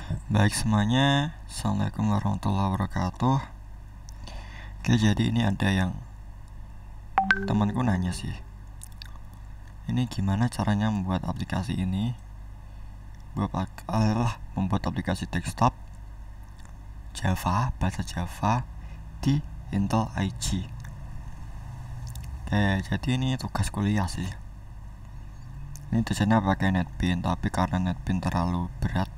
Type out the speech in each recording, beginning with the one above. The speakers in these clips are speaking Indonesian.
Baik semuanya, Assalamualaikum warahmatullahi wabarakatuh. Oke, jadi ini ada yang temanku nanya sih, ini gimana caranya membuat aplikasi ini, membuat aplikasi desktop Java, bahasa Java di Intel IG. Oke, jadi ini tugas kuliah sih. Ini desainnya pakai NetBeans, tapi karena NetBeans terlalu berat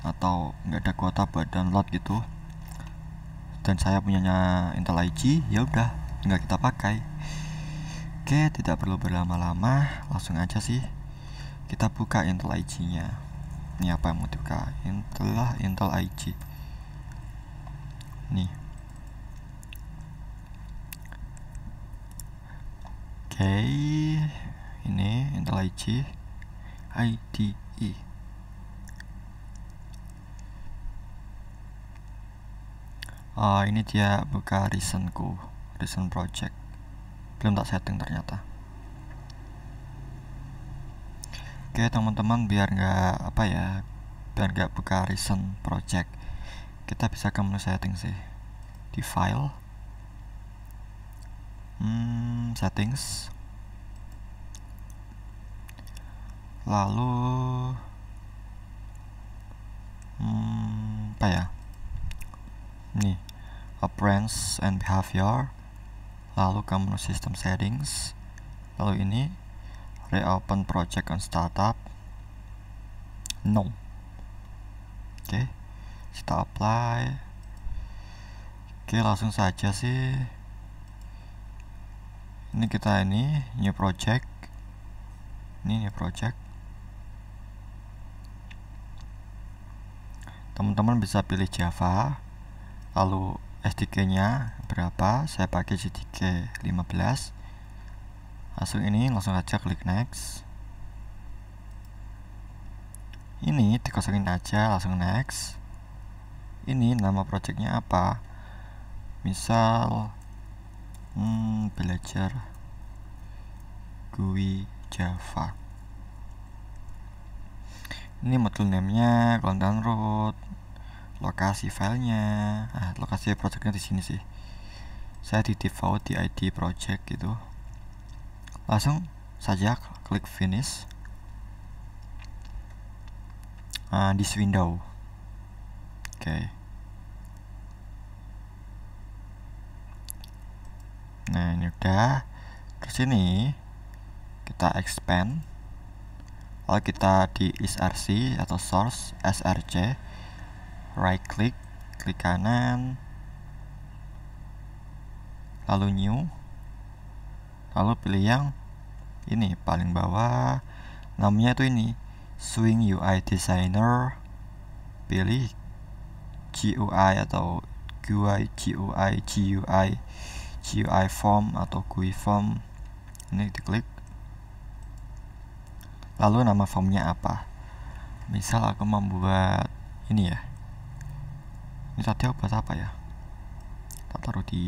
atau nggak ada kuota buat download gitu, dan saya punyanya Intel IG, ya udah nggak kita pakai. Oke, tidak perlu berlama-lama, langsung aja sih kita buka Intel IG-nya. Ini apa yang mau dibuka? Intel IG. Nih. Oke, ini Intel IG IDE. Ini dia buka recent project. Belum tak setting ternyata. Oke teman-teman, biar nggak buka recent project, kita bisa ke menu setting sih, di file, settings, lalu nih appearance and behavior, lalu ke menu system settings, lalu ini reopen project on startup, no. Oke, kita apply. Oke, langsung saja sih. Ini kita new project. Ini new project. Teman-teman bisa pilih Java, lalu SDK-nya berapa. Saya pakai JDK 15. Langsung aja klik next. Ini dikosongin aja, langsung next. Ini nama projectnya apa? Misal belajar GUI Java. Ini module name-nya, content root, lokasi filenya. Lokasi projectnya di sini sih. Saya di default di ID project gitu. Langsung saja klik finish. This window. Oke. Nah, ini udah. Terus ini kita expand. Lalu kita di src atau source src, right click, klik kanan, lalu new, lalu pilih yang ini paling bawah, namanya itu ini Swing UI Designer. Pilih GUI atau GUI form atau GUI form. Ini diklik. Lalu nama formnya apa? Misal aku membuat ini ya. Ini tadi aku buat apa ya? Tak taruh di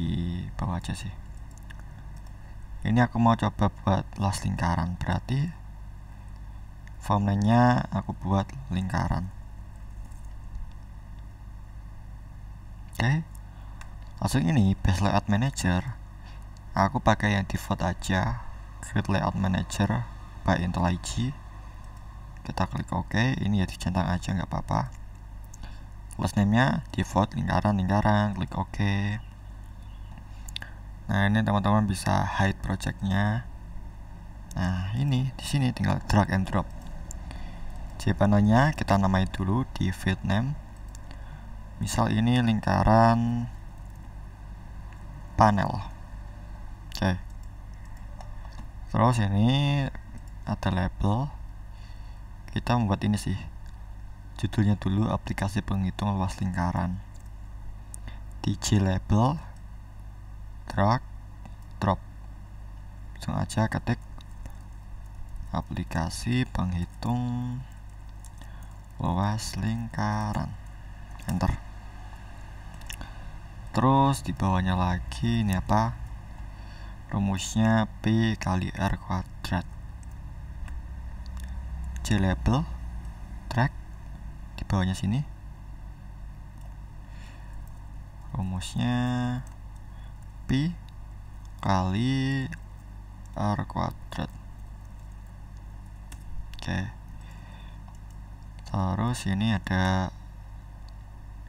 bawah aja sih. Ini aku mau coba buat las lingkaran, berarti form name-nya aku buat lingkaran. Oke. Langsung ini base layout manager. Aku pakai yang default aja, create layout manager by Intel IG. Kita klik OK. Ini ya dicentang aja, nggak apa-apa. Class name-nya default lingkaran, klik OK. Nah, ini teman-teman bisa hide projectnya. Nah, ini di sini tinggal drag and drop. Panelnya kita namai dulu di field name. Misal ini lingkaran panel. Oke. Terus ini ada label. Kita membuat ini sih. Judulnya dulu aplikasi penghitung luas lingkaran. Di J label, drag, drop. Langsung aja ketik aplikasi penghitung luas lingkaran. Enter. Terus di bawahnya lagi ini apa? Rumusnya P kali R kuadrat. J label, drag di bawahnya sini, rumusnya pi kali r kuadrat. Oke, terus ini ada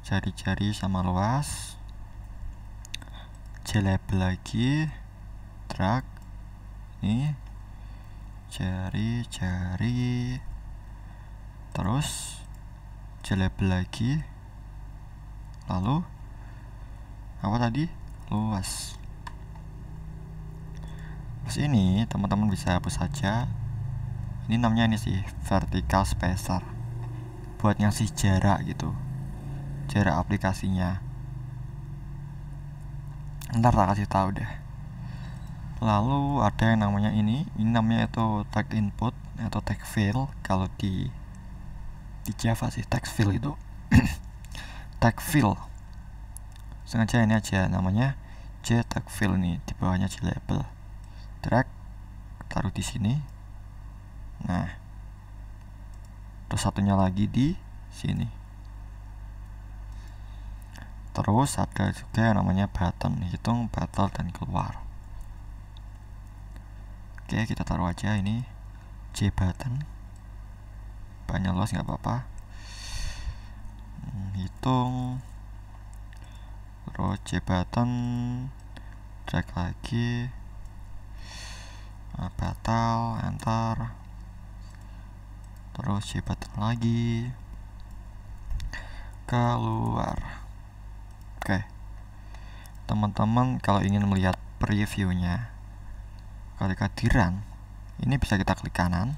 jari-jari sama luas, J-label lagi, drag, ini jari-jari, terus J-label lagi, lalu apa tadi? Luas. Terus ini teman-teman bisa hapus saja. Ini namanya ini sih vertical spacer, buat ngasih jarak gitu, jarak aplikasinya. Ntar tak kasih tahu deh. Lalu ada yang namanya ini namanya itu tag input atau tag fill. Kalau di Java sih tag fill itu tag fill. Sengaja ini aja namanya J tag fill, nih di bawahnya J label. Drag, taruh di sini. Nah, terus satunya lagi di sini. Terus ada juga yang namanya button, hitung, batal, dan keluar. Oke, kita taruh aja ini J button. Banyak luas nggak apa-apa. Hitung, terus J button, drag lagi, batal, enter, terus J button lagi, keluar. Oke, teman-teman kalau ingin melihat previewnya ketika di run, ini bisa kita klik kanan,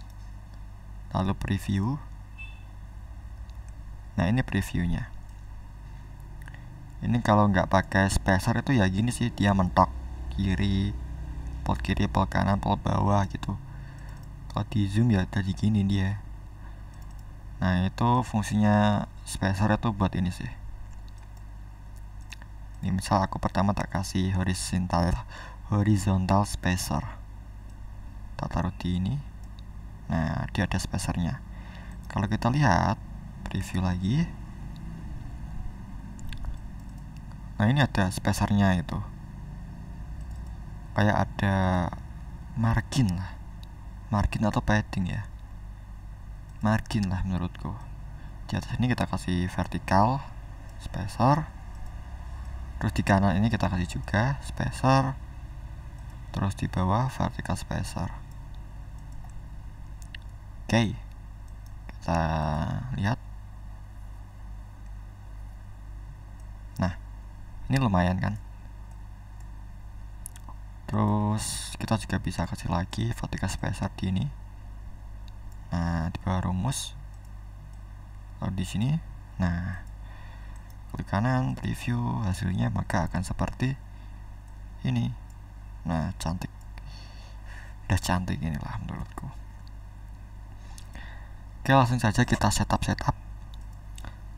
lalu preview. Nah, ini previewnya. Ini kalau nggak pakai spacer itu ya gini sih, dia mentok kiri, pol kanan, pol bawah gitu. Kalau di zoom ya tadi gini dia. Nah, itu fungsinya spacer itu buat ini sih. Ini misal aku pertama tak kasih horizontal spacer, tak taruh di ini. Nah, dia ada spacernya. Kalau kita lihat preview lagi, nah ini ada spacernya itu, kayak ada margin lah, margin atau padding ya, margin lah menurutku. Di atas ini kita kasih vertical spacer, terus di kanan ini kita kasih juga spacer, terus di bawah vertical spacer. Oke, kita lihat. Nah, ini lumayan kan. Terus kita juga bisa kasih lagi vertical spacer di ini. Nah, di bawah rumus, lalu di sini. Nah, klik kanan, preview hasilnya, maka akan seperti ini. Nah, cantik, udah cantik inilah menurutku. Oke, langsung saja kita setup.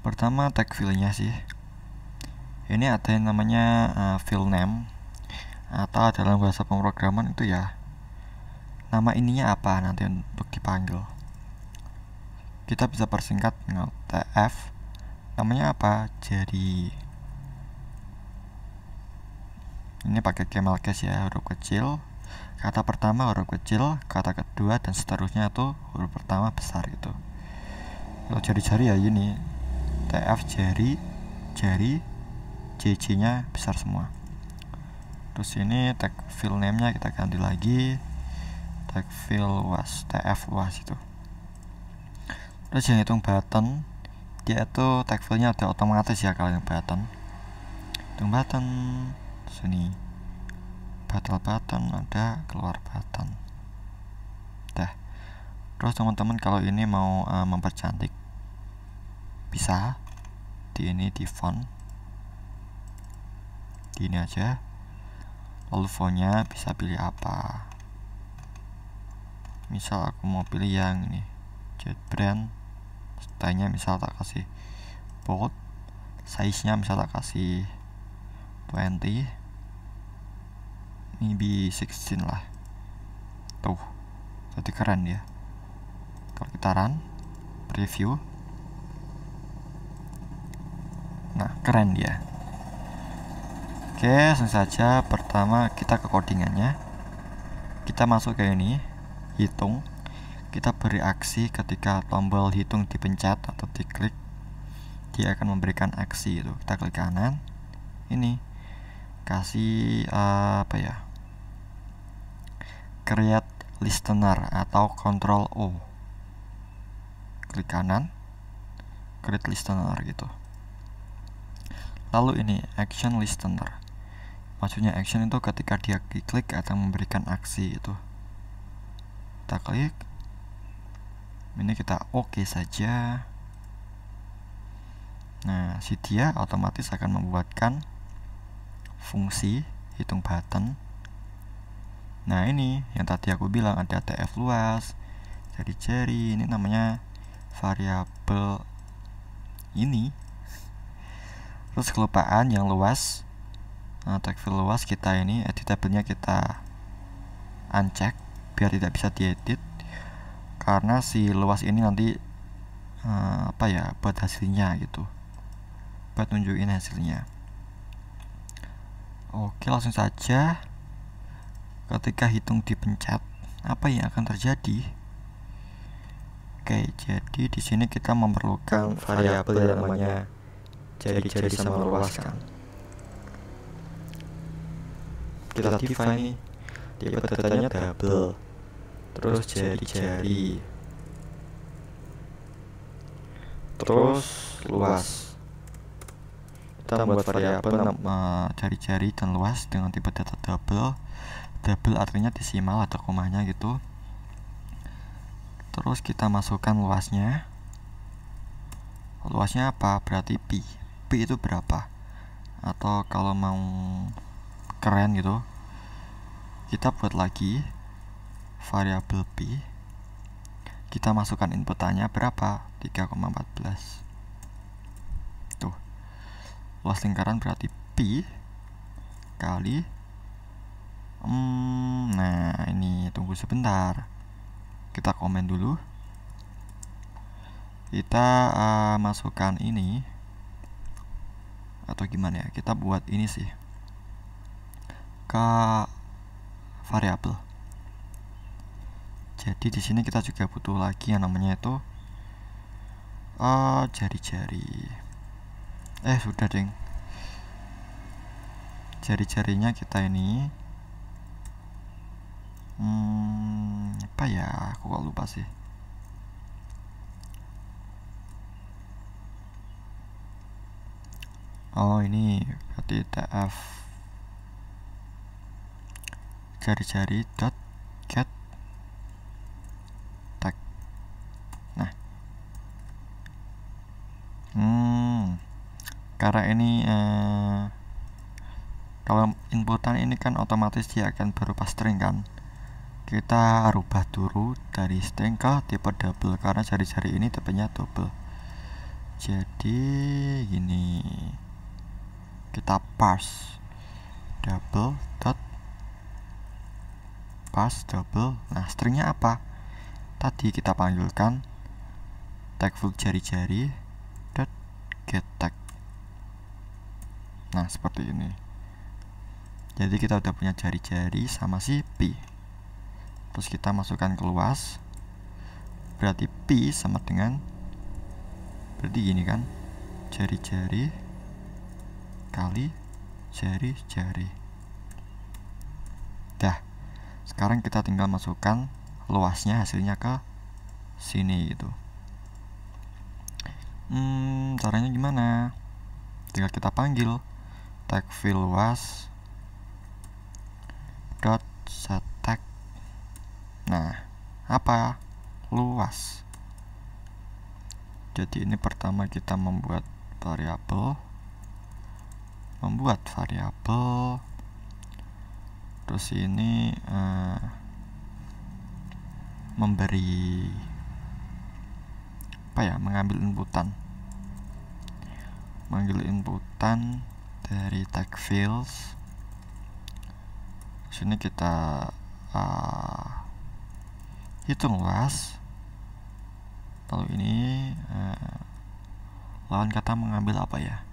Pertama tag fill-nya sih. Ini ada yang namanya fill name, atau dalam bahasa pemrograman itu ya nama ininya apa nanti untuk dipanggil. Kita bisa persingkat dengan TF. Namanya apa? Jadi ini pakai camel case ya, huruf kecil. Kata pertama huruf kecil, kata kedua dan seterusnya itu huruf pertama besar gitu. Kalau jari-jari ya ini TF jari, JJ nya besar semua. Terus ini tag fill name nya kita ganti lagi, tag fill luas, TF luas itu. Terus yang hitung button, dia itu tag fill nya ada otomatis ya kalau yang button. Hitung button sini, batal button ada, keluar button. Dah. Terus teman-teman kalau ini mau mempercantik, bisa di ini, di font, di ini aja. Lalu fontnya bisa pilih apa. Misal aku mau pilih yang ini, JetBrains. Stylenya misal tak kasih bold, size-nya misal tak kasih 20, maybe 16 lah. Tuh, jadi keren ya. Kalau kita run preview, nah keren dia. Oke, langsung saja. Pertama kita ke codingannya. Kita masuk ke ini, hitung. Kita beri aksi ketika tombol hitung dipencet atau diklik, dia akan memberikan aksi itu. Kita klik kanan. Ini kasih apa ya? Create listener atau Ctrl O. Klik kanan, create listener gitu. Lalu ini action listener. Maksudnya action itu ketika dia klik akan memberikan aksi itu. Kita klik. Ini kita oke saja. Nah, si dia otomatis akan membuatkan fungsi hitung button. Nah, ini yang tadi aku bilang ada TF luas, jari-jari, ini namanya variabel ini. Terus kelupaan yang luas. Nah, tag file luas kita ini editable-nya kita uncheck biar tidak bisa diedit, karena si luas ini nanti buat hasilnya gitu, buat nunjukin hasilnya. Oke, langsung saja. Ketika hitung dipencet, apa yang akan terjadi? Oke, jadi di sini kita memerlukan variabel yang namanya jari-jari sama luas kan. Kita define nih, tipe datanya double, terus jari-jari, terus luas. Kita membuat variabel jari-jari dan luas dengan tipe data double. Double artinya desimal atau komanya gitu. Terus kita masukkan luasnya. Luasnya apa? Berarti pi. Pi itu berapa? Atau kalau mau keren gitu, kita buat lagi variabel pi. Kita masukkan inputannya berapa? 3,14. Tuh. Luas lingkaran berarti pi kali nah ini tunggu sebentar, kita komen dulu. Kita masukkan ini atau gimana ya, kita buat ini sih ke variabel. Jadi di sini kita juga butuh lagi yang namanya itu jari-jari. Sudah deng. Jari-jarinya kita ini apa ya, aku kok lupa sih. Ini berarti tf jari-jari dot get tag. Nah, karena ini kalau inputan ini kan otomatis dia akan berupa string kan. Kita rubah dulu dari string ke tipe double karena jari-jari ini tipenya double. Jadi gini, kita parse double dot parse double. Nah, stringnya apa? Tadi kita panggilkan tag full jari-jari dot get tag. Nah, seperti ini. Jadi kita udah punya jari-jari sama si pi. Terus kita masukkan ke luas. Berarti pi sama dengan, berarti gini kan, jari-jari kali jari-jari. Dah. Sekarang kita tinggal masukkan luasnya hasilnya ke sini gitu. Caranya gimana? Tinggal kita panggil tag file luas dot set tag. Nah, apa? Luas. Jadi ini pertama kita membuat variabel, terus ini memberi mengambil inputan dari tag fields. Sini kita hitung luas. Lalu ini lawan kata mengambil apa ya?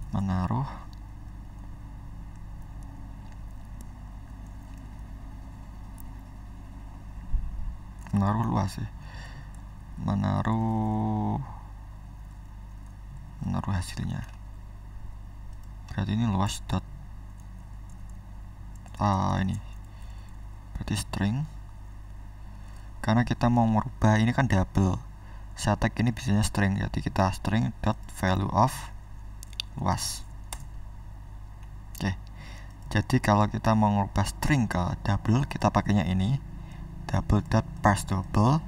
Menaruh menaruh luas sih, menaruh hasilnya. Berarti ini luas dot ini berarti string, karena kita mau merubah ini kan double, saya tag ini biasanya string, jadi kita string dot value of luas. Oke, jadi kalau kita mau merubah string ke double, kita pakainya ini double dot parse double.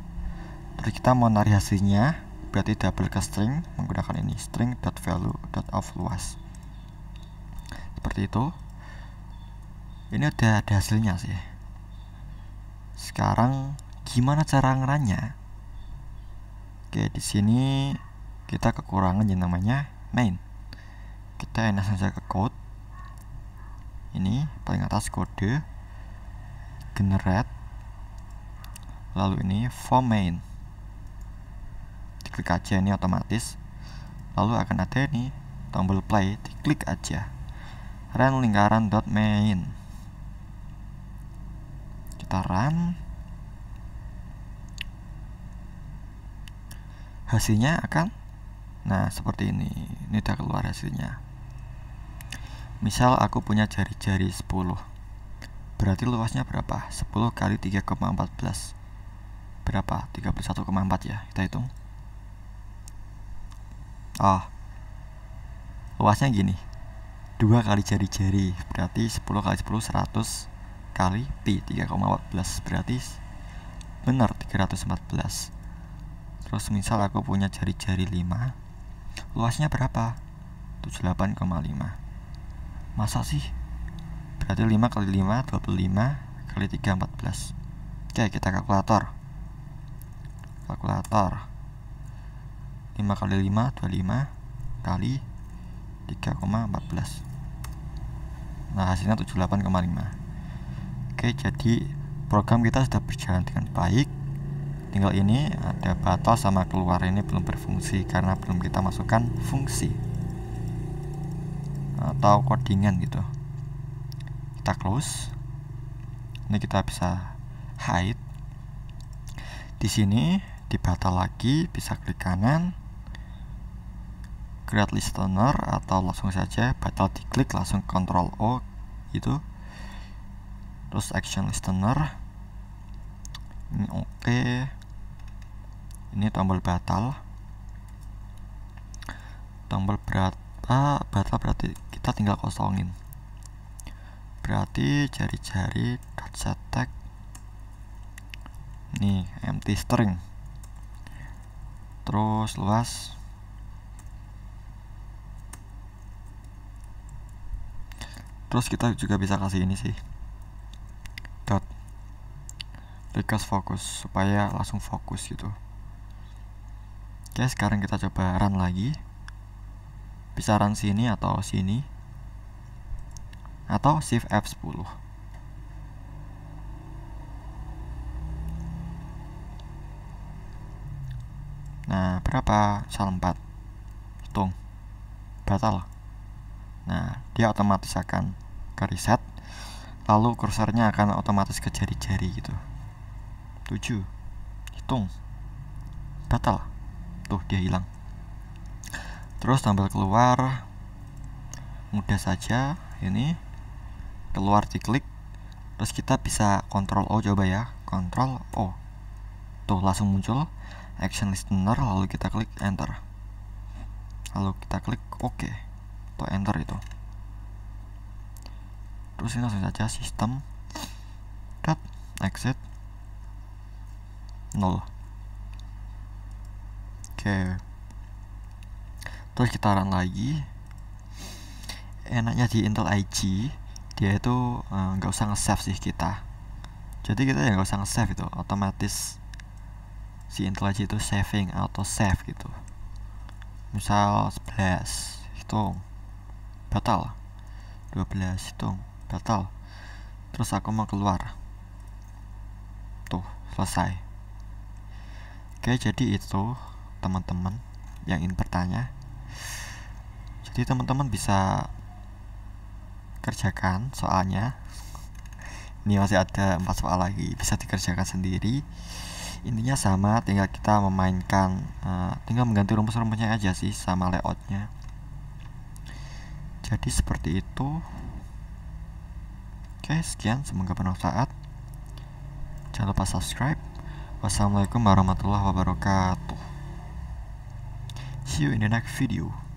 Terus kita mau narik hasilnya, berarti double ke string menggunakan ini string dot value dot of luas. Seperti itu. Ini udah ada hasilnya sih. Sekarang gimana cara ngerannya? Oke, di sini kita kekurangan yang namanya main. Kita enak saja ke code. Ini paling atas kode generate, lalu ini form main. Diklik aja, ini otomatis. Lalu akan ada ini tombol play, diklik aja. Run lingkaran dot main. Kita run. Hasilnya akan seperti ini. Ini udah keluar hasilnya. Misal aku punya jari-jari 10, berarti luasnya berapa? 10 kali 3,14 berapa? 31,4 ya, kita hitung. Luasnya gini, 2 kali jari-jari, berarti 10 kali 10 100 kali pi 3,14, berarti benar 314. Terus misal aku punya jari-jari 5, luasnya berapa? 78,5. Masa sih? Berarti 5 kali 5 25 kali 3 14. Oke, kita kalkulator. 5 kali 5 25 kali 3,14. Hasilnya 78,5. Oke, jadi program kita sudah berjalan dengan baik. Tinggal ini ada batas sama keluar, ini belum berfungsi karena belum kita masukkan fungsi atau codingan gitu. Kita close. Ini kita bisa hide. Di sini di batal lagi, bisa klik kanan, create listener, atau langsung saja batal diklik langsung Ctrl O gitu. Terus action listener. Ini oke. Ini tombol batal. Tombol batal berarti kita tinggal kosongin. Berarti jari-jari set tag. Nih empty string. Terus luas. Terus kita juga bisa kasih ini sih, dot request focus, supaya langsung fokus gitu. Oke, sekarang kita coba run lagi. Bisa run sini atau sini, atau shift F10. Berapa? Misal 4. Hitung. Batal. Dia otomatis akan ke reset, lalu kursornya akan otomatis ke jari-jari gitu. 7. Hitung. Batal. Tuh, dia hilang. Terus tombol keluar mudah saja, ini keluar diklik. Terus kita bisa Ctrl O, coba ya, Ctrl O. Tuh, langsung muncul action listener, lalu kita klik enter. Lalu kita klik OK atau enter itu. Terus ini langsung saja sistem dot exit 0. Oke. Terus kita run lagi. Enaknya di Intel IG, dia itu nggak usah nge-save sih kita. Jadi kita ya nggak usah nge-save, itu otomatis si Intel IG itu saving, auto save gitu. Misal 11 hitung batal, 12 hitung batal. Terus aku mau keluar, tuh selesai. Oke, jadi itu teman-teman yang ingin bertanya. Jadi teman-teman bisa kerjakan soalnya. Ini masih ada 4 soal lagi, bisa dikerjakan sendiri. Intinya sama, tinggal kita memainkan, tinggal mengganti rumus-rumusnya aja sih sama layoutnya. Jadi seperti itu. Oke, sekian, semoga bermanfaat. Jangan lupa subscribe. Wassalamualaikum warahmatullahi wabarakatuh. See you in the next video.